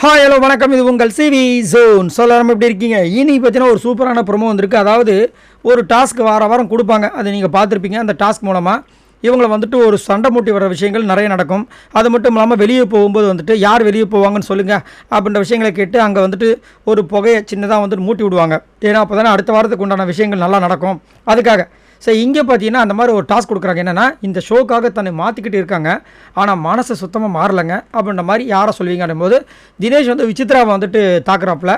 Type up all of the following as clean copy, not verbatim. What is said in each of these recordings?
Hi hello வணக்கம். இது உங்கள் சிவி ஜோன். சொல்லலாம் எப்படி இருக்கீங்க? இனி பார்த்தீங்கன்னா ஒரு சூப்பரான ப்ரோமோ வந்திருக்கு. அதாவது ஒரு டாஸ்க் வாரம் கொடுப்பாங்க. அதை நீங்கள் பார்த்துருப்பீங்க. அந்த டாஸ்க் மூலமாக இவங்களை வந்துட்டு ஒரு சண்டை மூட்டி வர விஷயங்கள் நிறைய நடக்கும். அது மட்டும் இல்லாமல் வெளியே போகும்போது வந்துட்டு யார் வெளியே போவாங்கன்னு சொல்லுங்கள் அப்படின்ற விஷயங்களை கேட்டு அங்கே வந்துட்டு ஒரு புகையை சின்னதாக வந்துட்டு மூட்டி விடுவாங்க. ஏன்னா அப்போ தானே அடுத்த வாரத்துக்கு உண்டான விஷயங்கள் நல்லா நடக்கும். அதுக்காக சரி இங்கே பார்த்தீங்கன்னா அந்த மாதிரி ஒரு டாஸ்க் கொடுக்குறாங்க. என்னென்னா இந்த ஷோக்காக தன்னை மாற்றிக்கிட்டு இருக்காங்க, ஆனால் மனசை சுத்தமாக மாறலைங்க அப்படின்ற மாதிரி யாரை சொல்லுவீங்கன்னும் போது தினேஷ் வந்து விசித்ராவை வந்துட்டு தாக்குறாப்புல.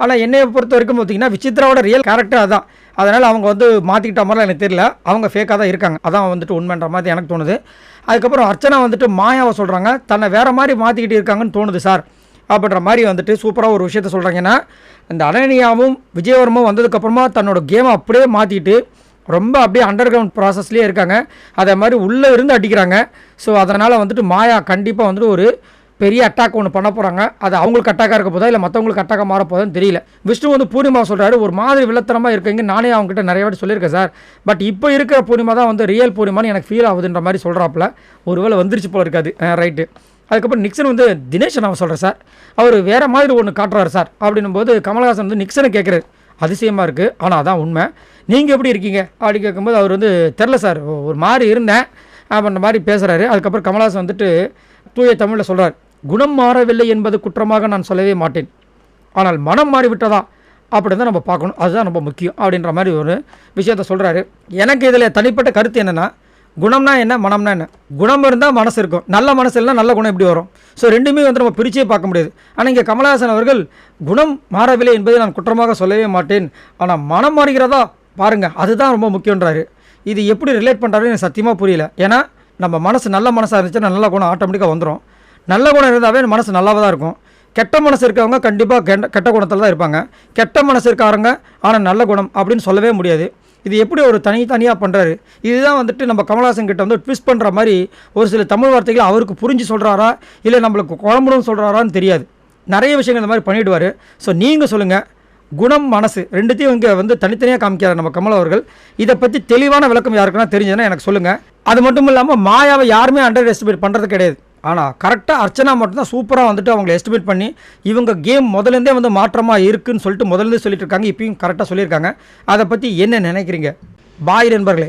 ஆனால் என்னையை பொறுத்த வரைக்கும் பார்த்தீங்கன்னா விசித்ராவோட ரியல் கேரக்டர் அதான். அதனால் அவங்க வந்து மாற்றிக்கிட்ட மாதிரிலாம் எனக்கு தெரியல. அவங்க ஃபேக்காக தான் இருக்காங்க. அதான் வந்துட்டு உண்மைன்ற மாதிரி எனக்கு தோணுது. அதுக்கப்புறம் அர்ச்சனா வந்துட்டு மாயாவை சொல்கிறாங்க, தன்னை வேறு மாதிரி மாற்றிக்கிட்டு இருக்காங்கன்னு தோணுது சார் அப்படின்ற மாதிரி வந்துட்டு சூப்பராக ஒரு விஷயத்த சொல்கிறாங்கன்னா, இந்த அனன்யாவும் விஜயவர்மும் வந்ததுக்கப்புறமா தன்னோட கேமை அப்படியே மாற்றிட்டு ரொம்ப அப்படியே அண்டர் கிரவுண்ட் ப்ராசஸ்லேயே இருக்காங்க. அதே மாதிரி உள்ளே இருந்து அடிக்கிறாங்க. ஸோ அதனால் வந்துட்டு மாயா கண்டிப்பாக வந்துட்டு ஒரு பெரிய அட்டாக் ஒன்று பண்ண போகிறாங்க. அது அவங்களுக்கு அட்டாக்காக இருக்க போதா இல்லை மற்றவங்களுக்கு அட்டாக்காக மாற போதான்னு தெரியல. விஷ்ணு வந்து பூர்ணிமா சொல்கிறாரு, ஒரு மாதிரி வில்லத்தனமாக இருக்கீங்க. நானே அவங்ககிட்ட நிறைய வாட்டி சொல்லியிருக்கேன் சார், பட் இப்போ இருக்கிற பூர்ணிமா தான் வந்து ரியல் பூர்ணிமான்னு எனக்கு ஃபீல் ஆகுதுன்ற மாதிரி சொல்கிறாப்புல. ஒருவேளை வந்துருச்சு போல இருக்காது. ரைட்டு. அதுக்கப்புறம் நிக்சன் வந்து தினேஷன் நான் சொல்கிறேன் சார், அவர் வேறு மாதிரி ஒன்று காட்டுறாரு சார் அப்படின்னும் போது கமல்ஹாசன் வந்து நிக்சனை கேட்குறாரு. அதிசயமாக இருக்குது, ஆனால் அதான் உண்மை. நீங்கள் எப்படி இருக்கீங்க அப்படி கேட்கும்போது அவர் வந்து தெரில சார், ஒரு மாதிரி இருந்தேன் அப்படின்ற மாதிரி பேசுகிறாரு. அதுக்கப்புறம் கமல்ஹாசன் வந்துட்டு தூய தமிழில் சொல்கிறார், குணம் மாறவில்லை என்பது குற்றமாக நான் சொல்லவே மாட்டேன், ஆனால் மனம் மாறிவிட்டதா அப்படி தான் நம்ம பார்க்கணும், அதுதான் ரொம்ப முக்கியம் அப்படின்ற மாதிரி ஒரு விஷயத்த சொல்கிறாரு. எனக்கு இதில் தனிப்பட்ட கருத்து என்னென்னா, குணம்னா என்ன, மனம்னா என்ன? குணம் இருந்தால் மனசு இருக்கும், நல்ல மனசு இல்லைனா நல்ல குணம் எப்படி வரும்? ஸோ ரெண்டுமே வந்து நம்ம பிரிச்சே பார்க்க முடியாது. ஆனால் இங்கே கமல்ஹாசன் அவர்கள் குணம் மாறவில்லை என்பதை நான் குற்றமாக சொல்லவே மாட்டேன், ஆனால் மனம் மாறுகிறதா பாருங்கள், அதுதான் ரொம்ப முக்கியன்றாரு. இது எப்படி ரிலேட் பண்ணுறாருன்னு எனக்கு சத்தியமாக புரியல. ஏன்னா நம்ம மனசு நல்ல மனசாக இருந்துச்சுன்னா நல்ல குணம் ஆட்டோமேட்டிக்காக வந்துடும். நல்ல குணம் இருந்தாவே மனசு நல்லாவே தான் இருக்கும். கெட்ட மனசு இருக்கவங்க கண்டிப்பாக கெட்ட குணத்தில் தான் இருப்பாங்க. கெட்ட மனசு இருக்காருங்க ஆனால் நல்ல குணம் அப்படின்னு சொல்லவே முடியாது. இது எப்படி ஒரு தனியாக பண்ணுறாரு? இதுதான் வந்துட்டு நம்ம கமல்ஹாசன் கிட்ட வந்து ட்விஸ்ட் பண்ணுற மாதிரி ஒரு சில தமிழ் வார்த்தைகள் அவருக்கு புரிஞ்சு சொல்கிறாரா இல்லை நம்மளுக்கு குழம்புன்னு சொல்கிறாரான்னு தெரியாது. நிறைய விஷயங்கள் இந்த மாதிரி பண்ணிவிடுவார். ஸோ நீங்கள் சொல்லுங்கள், குணம் மனசு ரெண்டுத்தையும் இங்கே வந்து தனித்தனியாக காமிக்கிறார் நம்ம கமல் அவர்கள். இதை பற்றி தெளிவான விளக்கம் யாருக்குன்னா தெரிஞ்சதுன்னா எனக்கு சொல்லுங்கள். அது மட்டும் இல்லாமல் மாயாவை யாருமே அண்டர் எஸ்டிமேட் பண்ணுறது கிடையாது. ஆனால் கரெக்டாக அர்ச்சனா மட்டும்தான் சூப்பராக வந்துட்டு அவங்களை எஸ்டிமேட் பண்ணி இவங்க கேம் முதலேருந்தே வந்து மாற்றமாக இருக்குதுன்னு சொல்லிட்டு முதலேருந்தே சொல்லிட்டு இருக்காங்க. இப்பயும் கரெக்டாக சொல்லியிருக்காங்க. அதை பற்றி என்ன நினைக்கிறீங்க? பாய் நண்பர்களே.